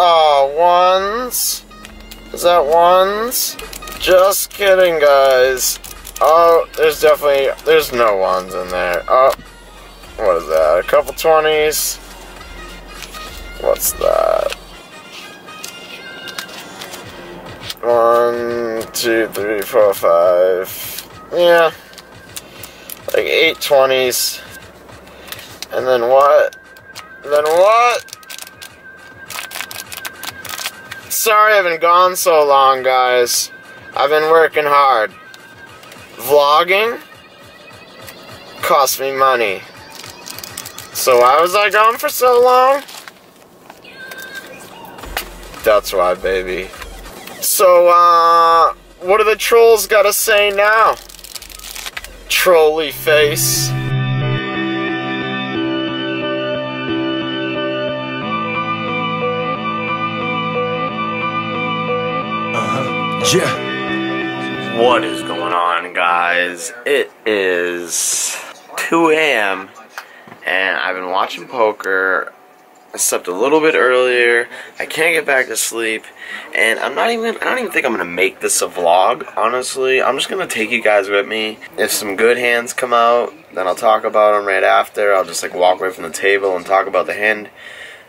Oh, ones? Is that ones? Just kidding, guys. Oh, there's no ones in there. Oh, what is that? A couple 20s? What's that? 1, 2, 3, 4, 5. Yeah. Like 8 20s. And then what? Then what? Sorry I haven't gone so long, guys. I've been working hard. Vlogging cost me money. So why was I gone for so long? That's why, baby. So, what do the trolls gotta say now? Trolly face. Yeah. What is going on, guys? It is 2 a.m. and I've been watching poker. I slept a little bit earlier. I can't get back to sleep, and I don't even think I'm gonna make this a vlog, honestly. I'm just gonna take you guys with me. If some good hands come out, then I'll talk about them right after. I'll just like walk away from the table and talk about the hand.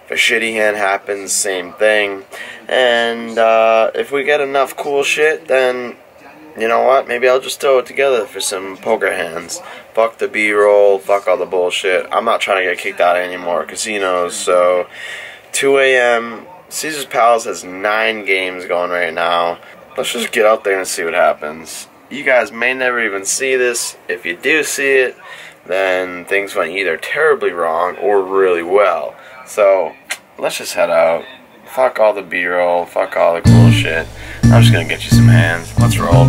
If a shitty hand happens, same thing. And if we get enough cool shit, then you know what? Maybe I'll just throw it together for some poker hands. Fuck the B-roll, fuck all the bullshit. I'm not trying to get kicked out of any more casinos. So 2 a.m. Caesar's Palace has 9 games going right now. Let's just get out there and see what happens. You guys may never even see this. If you do see it, then things went either terribly wrong or really well. So let's just head out. Fuck all the B-roll, fuck all the cool shit. I'm just gonna get you some hands. Let's roll.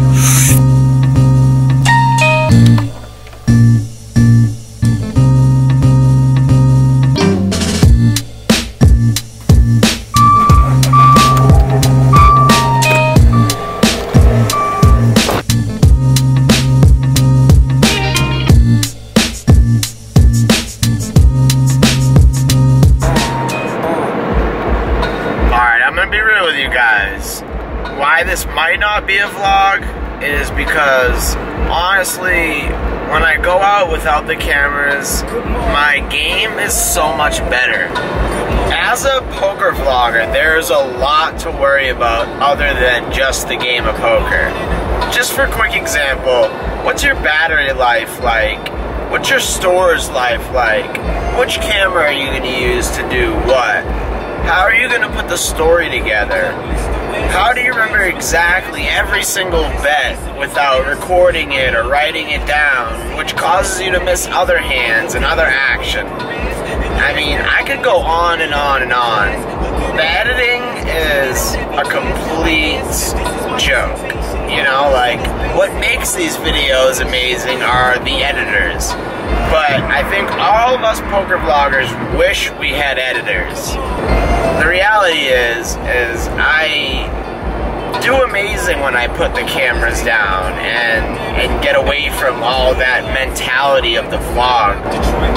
Why this might not be a vlog is because, honestly, when I go out without the cameras, my game is so much better. As a poker vlogger, there's a lot to worry about other than just the game of poker. Just for a quick example, what's your battery life like? What's your store's life like? Which camera are you going to use to do what? How are you going to put the story together? How do you remember exactly every single bet without recording it or writing it down, which causes you to miss other hands and other action? I mean, I could go on and on and on. The editing is a complete joke. You know, like, what makes these videos amazing are the editors. But I think all of us poker vloggers wish we had editors. The reality is I do amazing when I put the cameras down and get away from all that mentality of the vlog.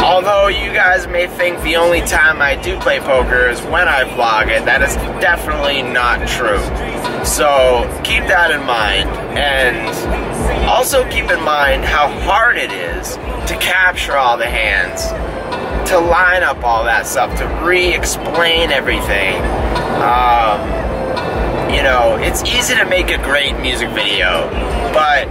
Although you guys may think the only time I do play poker is when I vlog it, that is definitely not true. So keep that in mind, and also keep in mind how hard it is to capture all the hands, to line up all that stuff, to re-explain everything. You know, it's easy to make a great music video, but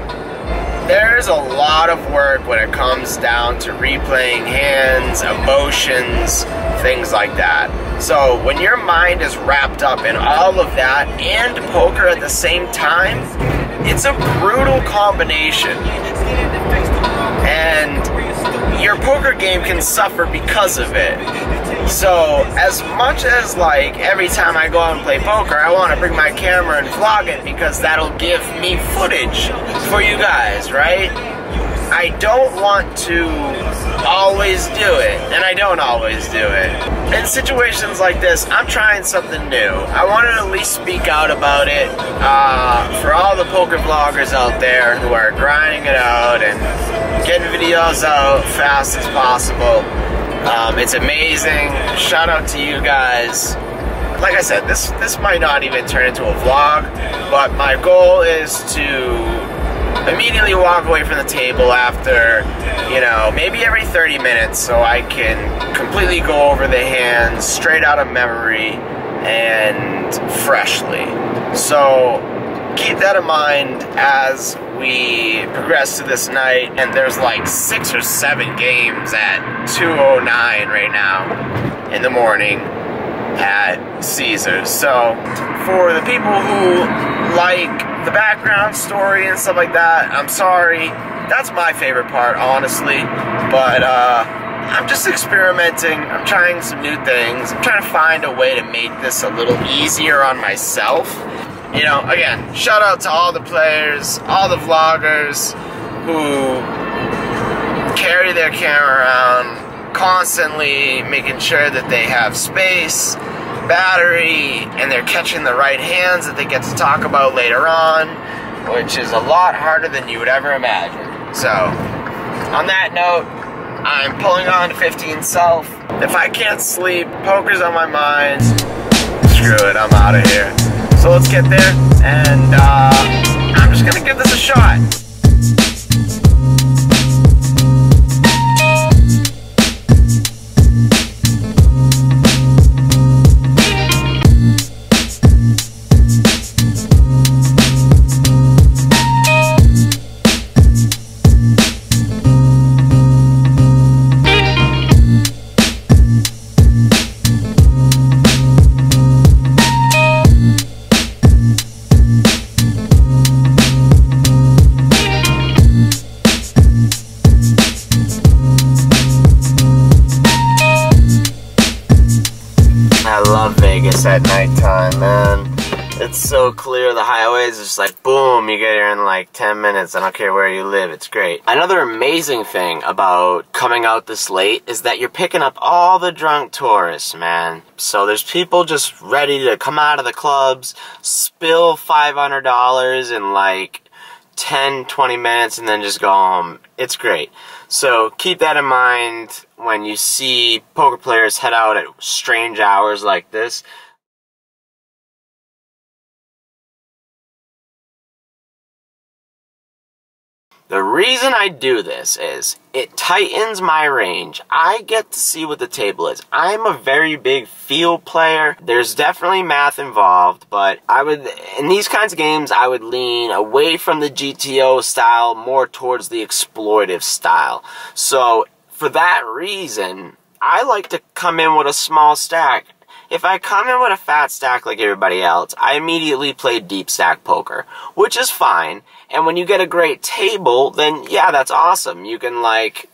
there's a lot of work when it comes down to replaying hands, emotions, things like that. So when your mind is wrapped up in all of that and poker at the same time, it's a brutal combination. And your poker game can suffer because of it. So as much as, like, every time I go out and play poker, I want to bring my camera and vlog it because that'll give me footage for you guys, right? I don't want to always do it, and I don't always do it. In situations like this, I'm trying something new. I want to at least speak out about it for all the poker vloggers out there who are grinding it out and getting videos out fast as possible. It's amazing. Shout out to you guys. like I said, this might not even turn into a vlog, but my goal is to immediately walk away from the table after, you know, maybe every 30 minutes, so I can completely go over the hands straight out of memory and freshly. So keep that in mind as we progress to this night. And there's like 6 or 7 games at 2:09 right now in the morning at Caesars. So for the people who like the background story and stuff like that, I'm sorry. That's my favorite part, honestly. But I'm just experimenting. I'm trying some new things. I'm trying to find a way to make this a little easier on myself. You know, again, shout out to all the players, all the vloggers who carry their camera around, constantly making sure that they have space, battery, and they're catching the right hands that they get to talk about later on, which is a lot harder than you would ever imagine. So, on that note, I'm pulling on to 15 self. If I can't sleep, poker's on my mind, screw it, I'm out of here. So let's get there, and I'm just gonna give this a shot. At nighttime, man. It's so clear. The highways are just like, boom, you get here in like 10 minutes. I don't care where you live. It's great. Another amazing thing about coming out this late is that you're picking up all the drunk tourists, man. So there's people just ready to come out of the clubs, spill $500 in like 10, 20 minutes, and then just go home. It's great. So keep that in mind when you see poker players head out at strange hours like this. The reason I do this is it tightens my range. I get to see what the table is. I'm a very big field player. There's definitely math involved, but in these kinds of games, I would lean away from the GTO style, more towards the exploitive style. So for that reason, I like to come in with a small stack. If I come in with a fat stack like everybody else, I immediately play deep stack poker, which is fine. And when you get a great table, then yeah, that's awesome. You can like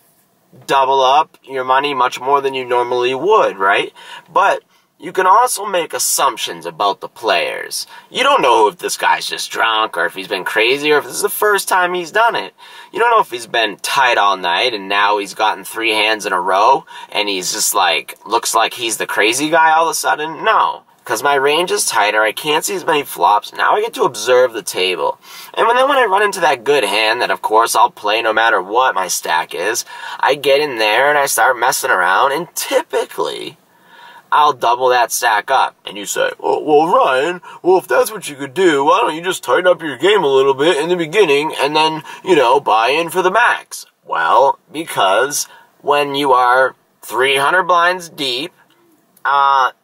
double up your money much more than you normally would, right? But you can also make assumptions about the players. You don't know if this guy's just drunk, or if he's been crazy, or if this is the first time he's done it. You don't know if he's been tight all night and now he's gotten 3 hands in a row and he's just like, looks like he's the crazy guy all of a sudden. No. Because my range is tighter, I can't see as many flops, now I get to observe the table. And then when I run into that good hand that of course I'll play no matter what my stack is, I get in there and I start messing around, and typically I'll double that stack up. And you say, oh, well, Ryan, well, if that's what you could do, why don't you just tighten up your game a little bit in the beginning and then, you know, buy in for the max? Well, because when you are 300 blinds deep,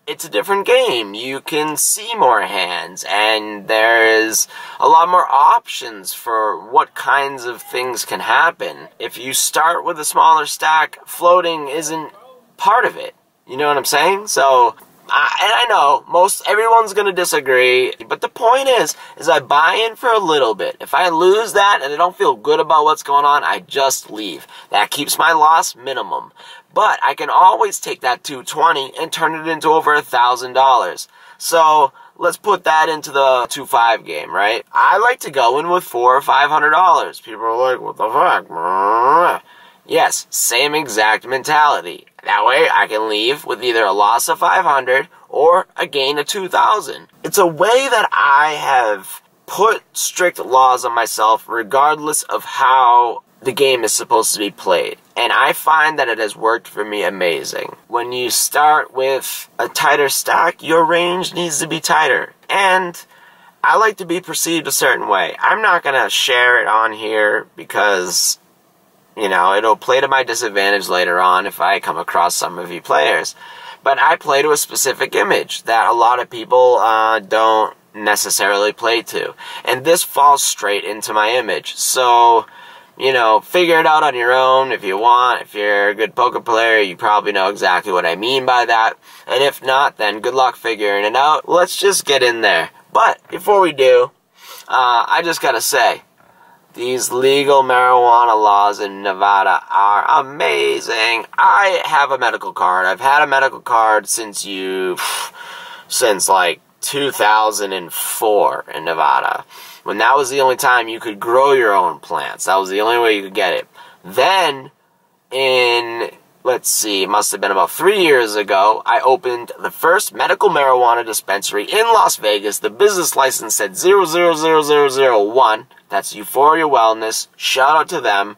it's a different game. You can see more hands, and there's a lot more options for what kinds of things can happen. If you start with a smaller stack, floating isn't part of it. You know what I'm saying? So, and I know, everyone's gonna disagree, but the point is I buy in for a little bit. If I lose that and I don't feel good about what's going on, I just leave. That keeps my loss minimum. But I can always take that 220 and turn it into over $1,000. So, let's put that into the 2-5 game, right? I like to go in with $400 or $500. People are like, what the fuck? Yes, same exact mentality. That way I can leave with either a loss of 500 or a gain of 2,000. It's a way that I have put strict laws on myself regardless of how the game is supposed to be played. And I find that it has worked for me amazing. When you start with a tighter stack, your range needs to be tighter. And I like to be perceived a certain way. I'm not going to share it on here because, you know, it'll play to my disadvantage later on if I come across some of you players. But I play to a specific image that a lot of people don't necessarily play to. And this falls straight into my image. So, you know, figure it out on your own if you want. If you're a good poker player, you probably know exactly what I mean by that. And if not, then good luck figuring it out. Let's just get in there. But before we do, I just gotta say, these legal marijuana laws in Nevada are amazing. I have a medical card. I've had a medical card since like 2004 in Nevada. When that was the only time you could grow your own plants. That was the only way you could get it. Then, let's see, it must have been about 3 years ago, I opened the first medical marijuana dispensary in Las Vegas. The business license said 000001. That's Euphoria Wellness. Shout out to them.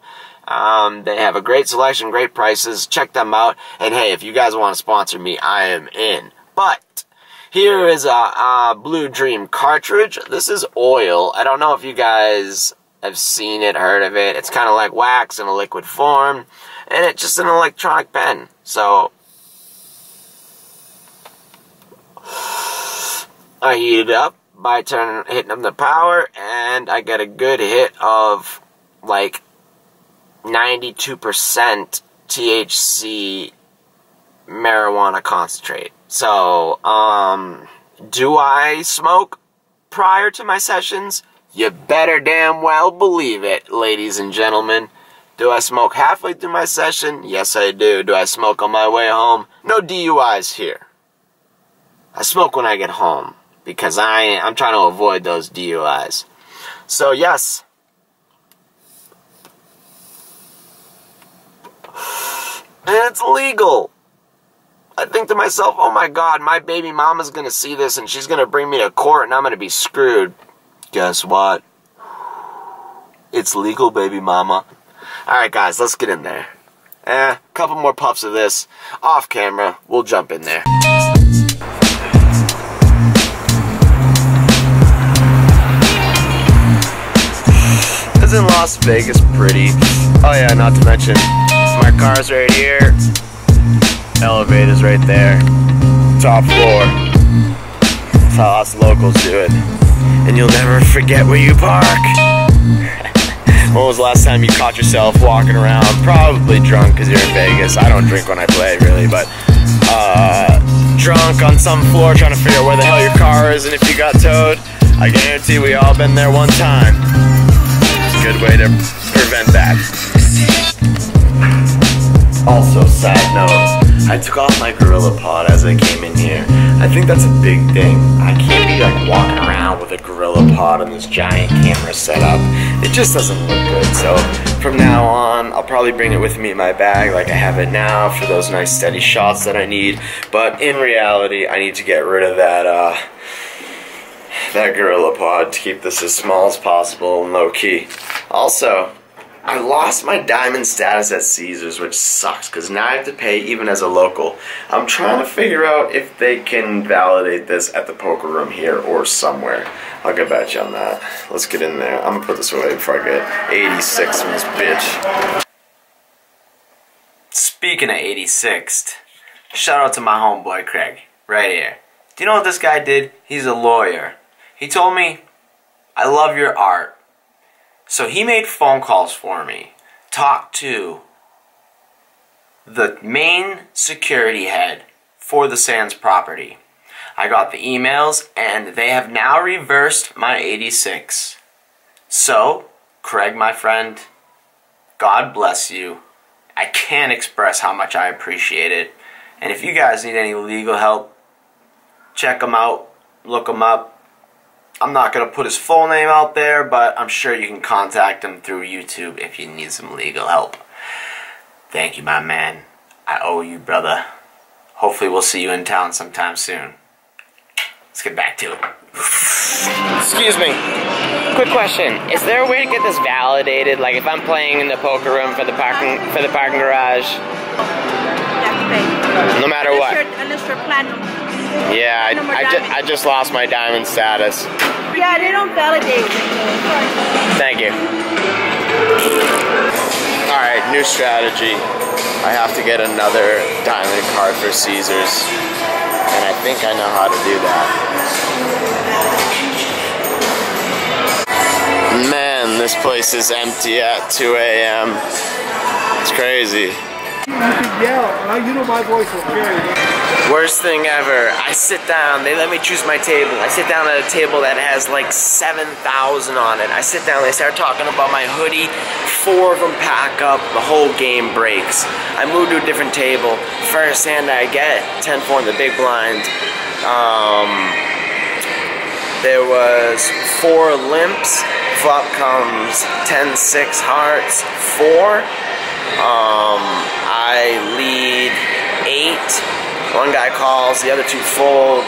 They have a great selection, great prices. Check them out. And hey, if you guys want to sponsor me, I am in. But here is a Blue Dream cartridge. This is oil. I don't know if you guys have seen it, heard of it. It's kind of like wax in a liquid form. And it's just an electronic pen. So I heat it up by hitting up the power, and I get a good hit of like 92% THC marijuana concentrate. So, do I smoke prior to my sessions? You better damn well believe it, ladies and gentlemen. Do I smoke halfway through my session? Yes, I do. Do I smoke on my way home? No DUIs here. I smoke when I get home, because I'm trying to avoid those DUIs. So, yes. And it's legal. I think to myself, oh my God, my baby mama's going to see this and she's going to bring me to court and I'm going to be screwed. Guess what? It's legal, baby mama. Alright, guys, let's get in there. A couple more puffs of this. Off camera, we'll jump in there. Isn't Las Vegas pretty? Oh yeah, not to mention, my car's right here. Elevator's right there. Top floor. That's how us locals do it. And you'll never forget where you park. When was the last time you caught yourself walking around, probably drunk because you're in Vegas? I don't drink when I play, really, but drunk on some floor trying to figure out where the hell your car is and if you got towed. I guarantee we all been there one time. It's a good way to prevent that. Also, side note, I took off my gorilla pod as I came in here. I think that's a big thing. I can't be like walking around with a gorilla pod and this giant camera set up. It just doesn't look good. So from now on, I'll probably bring it with me in my bag like I have it now for those nice steady shots that I need. But in reality, I need to get rid of that gorilla pod to keep this as small as possible and low key. Also, I lost my diamond status at Caesars, which sucks, because now I have to pay even as a local. I'm trying to figure out if they can validate this at the poker room here or somewhere. I'll get back to you on that. Let's get in there. I'm going to put this away before I get 86 from this bitch. Speaking of 86th, shout out to my homeboy Craig, right here. Do you know what this guy did? He's a lawyer. He told me, I love your art. So he made phone calls for me, talked to the main security head for the Sands property. I got the emails and they have now reversed my 86. So, Craig, my friend, God bless you. I can't express how much I appreciate it. And if you guys need any legal help, check him out, look him up. I'm not going to put his full name out there, but I'm sure you can contact him through YouTube if you need some legal help. Thank you, my man. I owe you, brother. Hopefully we'll see you in town sometime soon. let's get back to it. Excuse me. Quick question: is there a way to get this validated? Like, if I'm playing in the poker room for the parking garage, You have to pay. no matter what. Unless you're platinum. Yeah, I just lost my diamond status. Yeah, they don't validate. Thank you. All right, new strategy. I have to get another diamond card for Caesars, and I think I know how to do that. Man, this place is empty at 2 a.m. It's crazy. You can yell. You know my voice will carry. Worst thing ever. I sit down, they let me choose my table. I sit down at a table that has like 7,000 on it. I sit down, they start talking about my hoodie. 4 of them pack up, the whole game breaks. I move to a different table. First hand I get, 10-4 in the big blind. There was 4 limps. Flop comes 10-6 hearts, 4. I lead 8. One guy calls, the other 2 fold.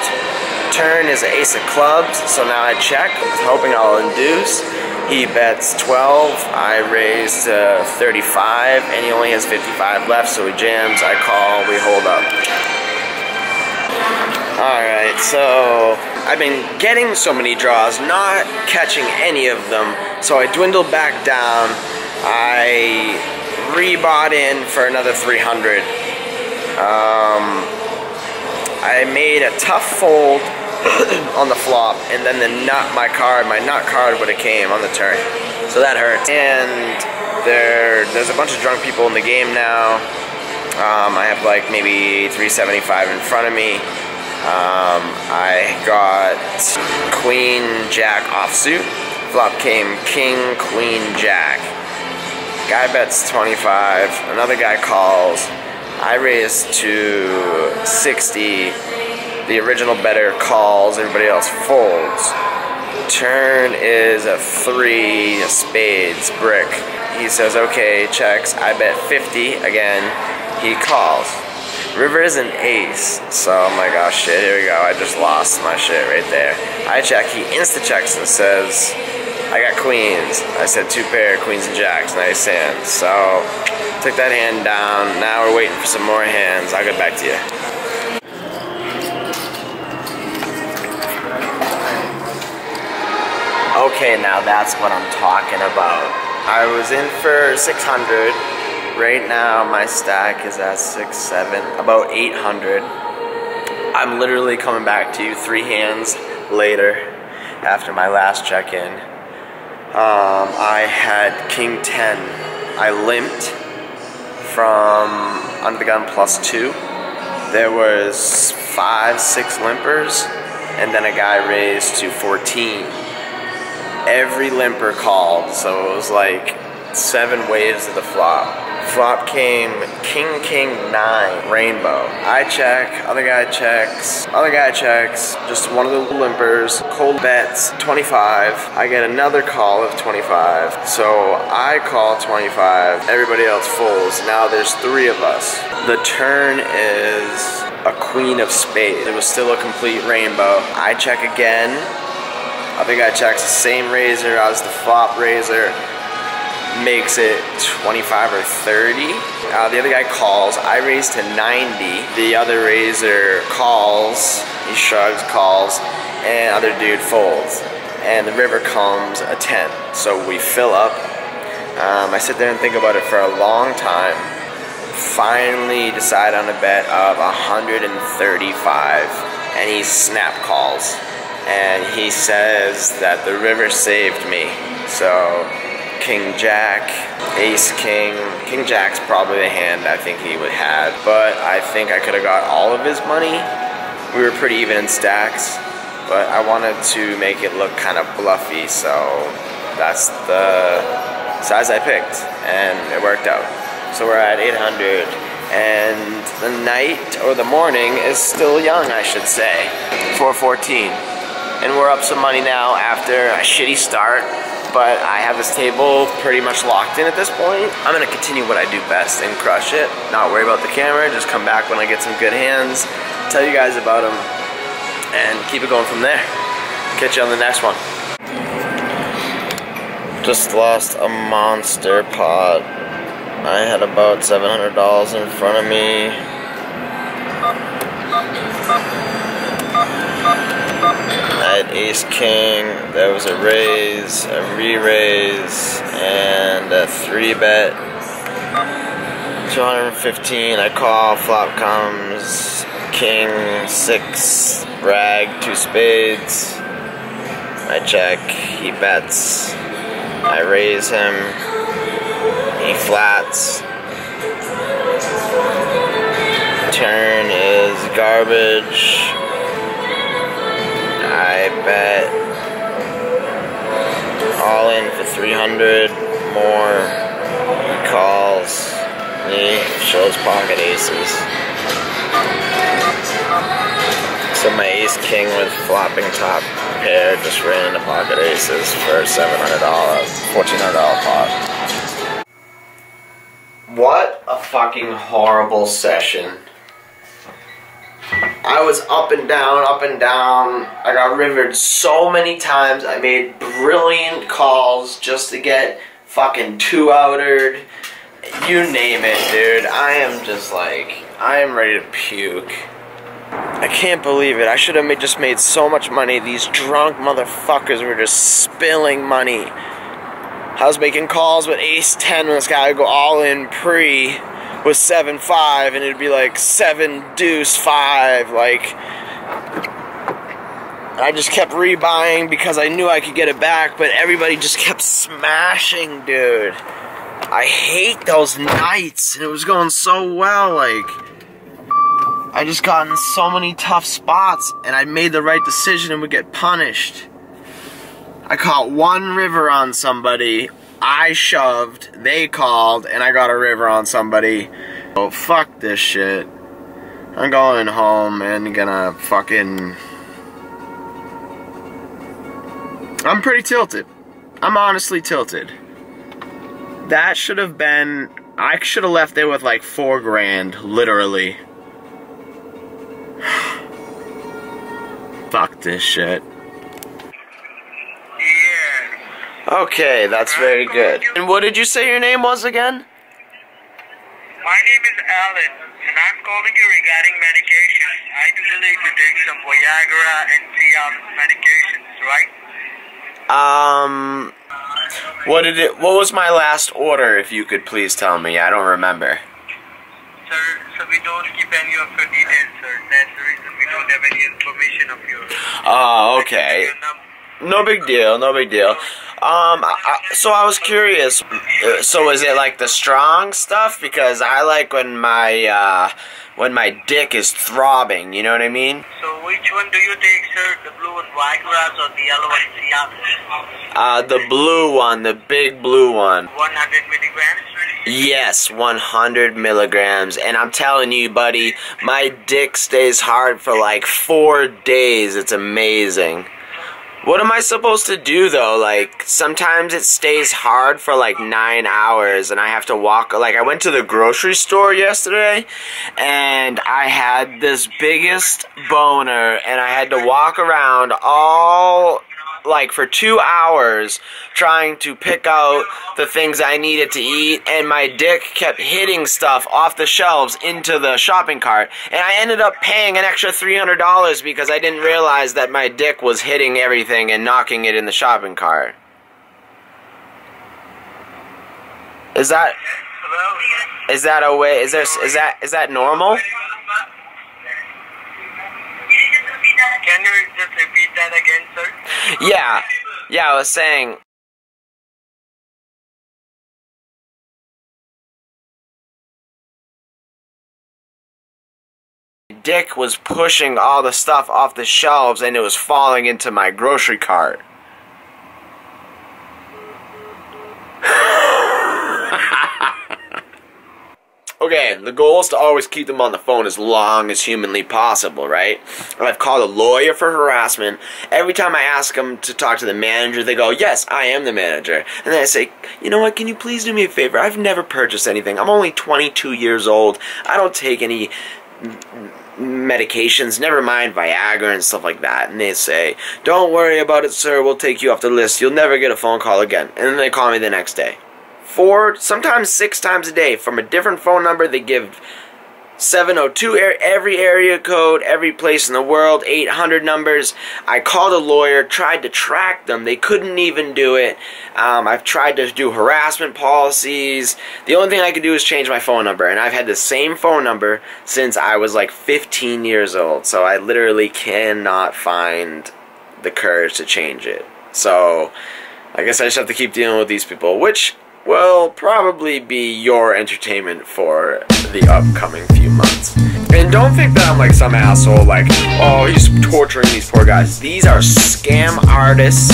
Turn is an ace of clubs, so now I check, hoping I'll induce. He bets 12, I raise to 35, and he only has 55 left, so he jams, I call, we hold up. Alright, so I've been getting so many draws, not catching any of them, so I dwindled back down. I rebought in for another 300. I made a tough fold on the flop, and then my nut card would have came on the turn, so that hurts. And there's a bunch of drunk people in the game now. I have like maybe 375 in front of me. I got Queen Jack offsuit. Flop came King Queen Jack. Guy bets 25. Another guy calls. I raise to 60. The original bettor calls. Everybody else folds. Turn is a 3, a spades, brick. He says, okay, checks. I bet 50 again. He calls. River is an ace. So I'm like, oh shit, here we go. I just lost my shit right there. I check. He insta-checks and says, I got queens. I said 2 pair, queens and jacks, nice hand. So, took that hand down. Now we're waiting for some more hands. I'll get back to you. Okay, now that's what I'm talking about. I was in for 600. Right now, my stack is at 6, 7, about 800. I'm literally coming back to you 3 hands later after my last check-in. I had King 10. I limped from under the gun +2. There was 5, 6 limpers, and then a guy raised to 14. Every limper called, so it was like 7 waves of the flop. Flop came King, King, 9, rainbow. I check, other guy checks, just one of the limpers, cold bets, 25. I get another call of 25. So I call 25, everybody else folds. Now there's 3 of us. The turn is a queen of spades. It was still a complete rainbow. I check again. Other guy checks the same razor as the flop razor. Makes it 25 or 30. The other guy calls. I raise to 90. The other raiser calls. He shrugs, calls, and other dude folds. And the river comes a 10. So we fill up. I sit there and think about it for a long time. Finally decide on a bet of 135. And he snap calls. And he says that the river saved me. So King Jack, Ace King. King Jack's probably the hand I think he would have, but I think I could have got all of his money. We were pretty even in stacks, but I wanted to make it look kind of bluffy, so that's the size I picked, and it worked out. So we're at 800, and the night, or the morning, is still young, I should say. 414. And we're up some money now after a shitty start. But I have this table pretty much locked in at this point. I'm gonna continue what I do best and crush it. Not worry about the camera, just come back when I get some good hands, tell you guys about them. and keep it going from there. Catch you on the next one. Just lost a monster pot. I had about $700 in front of me. I had ace king, there was a raise, a re-raise, and a 3-bet. 215, I call, flop comes, king, 6, rag, 2 spades. I check, he bets, I raise him, he flats. Turn is garbage. I bet all in for 300 more. He calls. He shows pocket aces. So my ace king with flopping top pair just ran into pocket aces for $700, $1,400 pot. What a fucking horrible session. I was up and down, up and down. I got rivered so many times. I made brilliant calls just to get fucking 2-outered. You name it, dude. I am just like, I am ready to puke. I can't believe it. I should have just made so much money. These drunk motherfuckers were just spilling money. I was making calls with ace 10 when this guy would go all in pre with 7-5, and it'd be like 7 deuce 5. Like, I just kept rebuying because I knew I could get it back, but everybody just kept smashing, dude. I hate those nights, and it was going so well. Like, I just got in so many tough spots, and I made the right decision and would get punished. I caught one river on somebody, I shoved, they called, and I got a river on somebody. Oh, fuck this shit. I'm going home and gonna fucking... I'm pretty tilted. I'm honestly tilted. That should have been... I should have left there with like $4 grand, literally. Fuck this shit. Okay, that's very good. And what did you say your name was again? My name is Alan, and I'm calling you regarding medication. I do believe you take some Viagra and Cialis medications, right? What was my last order, if you could please tell me? I don't remember. Sir, so we don't keep any of your details, sir. That's the reason we don't have any information of yours. Oh, okay. No big deal, no big deal. So I was curious, so is it like the strong stuff? Because I like when my dick is throbbing, you know what I mean? So which one do you take, sir? The blue one, Viagra, or the yellow one, Cialis? The blue one, the big blue one. 100 milligrams? Yes, 100 milligrams. And I'm telling you, buddy, my dick stays hard for like 4 days. It's amazing. What am I supposed to do, though? Like, sometimes it stays hard for like 9 hours, and I have to walk. Like, I went to the grocery store yesterday, and I had this biggest boner, and I had to walk around all, like, for 2 hours trying to pick out the things I needed to eat, and my dick kept hitting stuff off the shelves into the shopping cart, and I ended up paying an extra $300 because I didn't realize that my dick was hitting everything and knocking it in the shopping cart. Is that a way? Is that normal? Can you just repeat that again, sir? Yeah, I was saying... Dick was pushing all the stuff off the shelves and it was falling into my grocery cart. Okay, the goal is to always keep them on the phone as long as humanly possible, right? I've called a lawyer for harassment. Every time I ask them to talk to the manager, they go, yes, I am the manager. And then I say, you know what, can you please do me a favor? I've never purchased anything. I'm only 22 years old. I don't take any medications, never mind Viagra and stuff like that, and they say, don't worry about it, sir, we'll take you off the list, you'll never get a phone call again. And then they call me the next day. 4, sometimes 6 times a day from a different phone number. They give 702 every area code, every place in the world, 800 numbers. I called a lawyer, tried to track them. They couldn't even do it. I've tried to do harassment policies. The only thing I could do is change my phone number, and I've had the same phone number since I was like 15 years old. So I literally cannot find the courage to change it. So I guess I just have to keep dealing with these people, which will probably be your entertainment for the upcoming few months. And don't think that I'm like some asshole, like, oh, he's torturing these poor guys. These are scam artists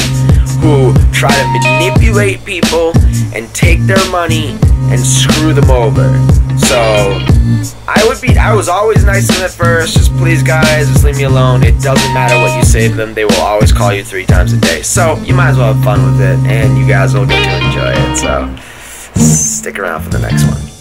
who try to manipulate people and take their money and screw them over. So I was always nice to them at first. Just please guys, just leave me alone. It doesn't matter what you say to them, they will always call you 3 times a day. So you might as well have fun with it, and you guys will get to enjoy it. So stick around for the next one.